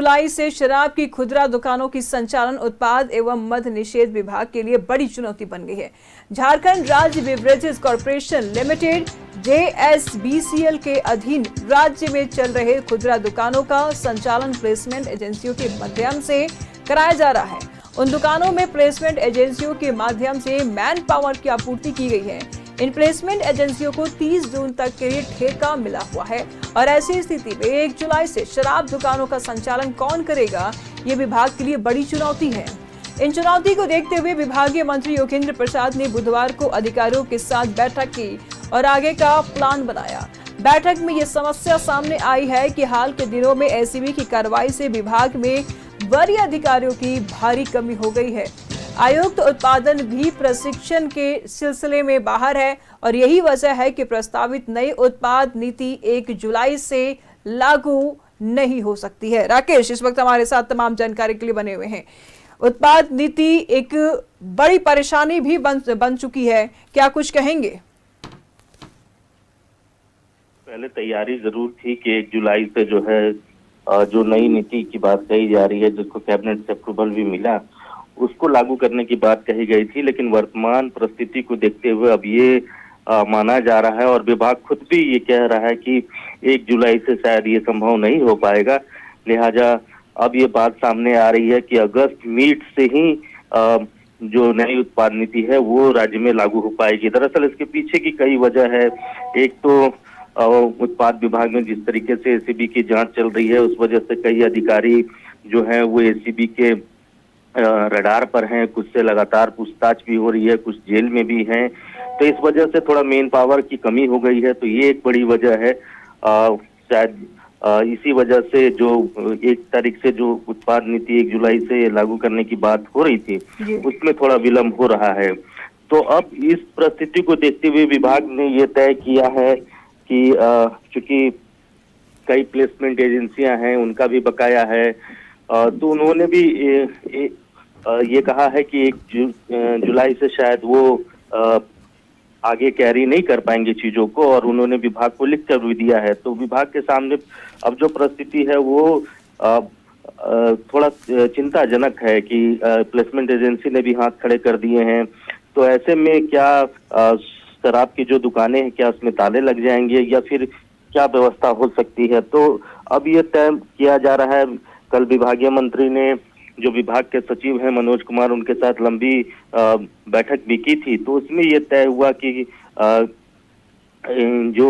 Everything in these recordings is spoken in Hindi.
जुलाई से शराब की खुदरा दुकानों की संचालन उत्पाद एवं मद्य निषेध विभाग के लिए बड़ी चुनौती बन गई है। झारखंड राज्य बेवरेजेस कॉर्पोरेशन लिमिटेड JSBCL के अधीन राज्य में चल रहे खुदरा दुकानों का संचालन प्लेसमेंट एजेंसियों के माध्यम से कराया जा रहा है। उन दुकानों में प्लेसमेंट एजेंसियों के माध्यम से मैन पावर की आपूर्ति की गई है। इन प्लेसमेंट एजेंसियों को 30 जून तक के लिए ठेका मिला हुआ है और ऐसी स्थिति में 1 जुलाई से शराब दुकानों का संचालन कौन करेगा, ये विभाग के लिए बड़ी चुनौती है। इन चुनौती को देखते हुए विभागीय मंत्री योगेंद्र प्रसाद ने बुधवार को अधिकारियों के साथ बैठक की और आगे का प्लान बनाया। बैठक में ये समस्या सामने आई है कि हाल के दिनों में SEB की कार्रवाई से विभाग में वरीय अधिकारियों की भारी कमी हो गई है। आयुक्त उत्पादन भी प्रशिक्षण के सिलसिले में बाहर है और यही वजह है कि प्रस्तावित नई उत्पाद नीति 1 जुलाई से लागू नहीं हो सकती है। राकेश इस वक्त हमारे साथ तमाम जानकारी के लिए बने हुए हैं। उत्पाद नीति एक बड़ी परेशानी भी बन चुकी है, क्या कुछ कहेंगे? पहले तैयारी जरूर थी कि 1 जुलाई से जो है जो नई नीति की बात कही जा रही है, जिसको कैबिनेट से अप्रूवल भी मिला, उसको लागू करने की बात कही गई थी। लेकिन वर्तमान परिस्थिति को देखते हुए अब ये माना जा रहा है और विभाग खुद भी ये कह रहा है कि 1 जुलाई से शायद ये संभव नहीं हो पाएगा। लिहाजा अब ये बात सामने आ रही है कि अगस्त मिड से ही जो नई उत्पाद नीति है वो राज्य में लागू हो पाएगी। दरअसल इसके पीछे की कई वजह है। एक तो उत्पाद विभाग में जिस तरीके से SEB की जांच चल रही है, उस वजह से कई अधिकारी जो हैं वो SEB के रडार पर हैं, कुछ से लगातार पूछताछ भी हो रही है, कुछ जेल में भी हैं। तो इस वजह से थोड़ा मेन पावर की कमी हो गई है। तो ये एक बड़ी वजह है। शायद इसी वजह से जो 1 तारीख से जो उत्पाद नीति 1 जुलाई से लागू करने की बात हो रही थी, उसमें थोड़ा विलंब हो रहा है। तो अब इस परिस्थिति को देखते हुए विभाग ने ये तय किया है कि चूंकि कई प्लेसमेंट एजेंसियां हैं, उनका भी बकाया है, तो उन्होंने भी ये कहा है कि 1 जुलाई से शायद वो आगे कैरी नहीं कर पाएंगे चीजों को, और उन्होंने विभाग को लिख कर भी दिया है। तो विभाग के सामने अब जो परिस्थिति है वो थोड़ा चिंताजनक है कि प्लेसमेंट एजेंसी ने भी हाथ खड़े कर दिए हैं। तो ऐसे में क्या शराब की जो दुकानें हैं, क्या उसमें ताले लग जाएंगे या फिर क्या व्यवस्था हो सकती है? तो अब ये तय किया जा रहा है। कल विभागीय मंत्री ने जो विभाग के सचिव हैं मनोज कुमार, उनके साथ लंबी बैठक भी की थी। तो उसमें ये तय हुआ कि जो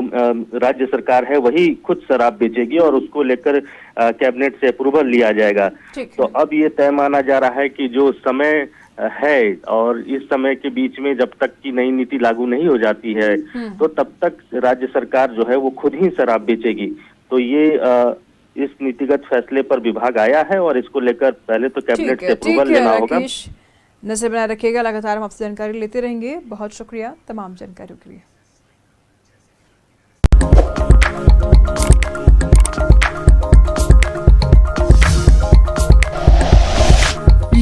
राज्य सरकार है वही खुद शराब बेचेगी और उसको लेकर कैबिनेट से अप्रूवल लिया जाएगा। तो अब ये तय माना जा रहा है कि जो समय है और इस समय के बीच में जब तक की नई नीति लागू नहीं हो जाती है, तो तब तक राज्य सरकार जो है वो खुद ही शराब बेचेगी। तो ये इस नीतिगत फैसले पर विभाग आया है और इसको लेकर पहले तो कैबिनेट से अप्रूवल लेना होगा। नजर बनाए रखिएगा, लगातार हम आपसे जानकारी लेते रहेंगे। बहुत शुक्रिया तमाम जानकारियों के लिए।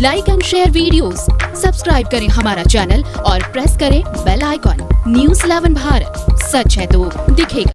Like and share videos, subscribe करें हमारा चैनल और प्रेस करें बेल आइकॉन। News 11 भारत, सच है तो दिखेगा।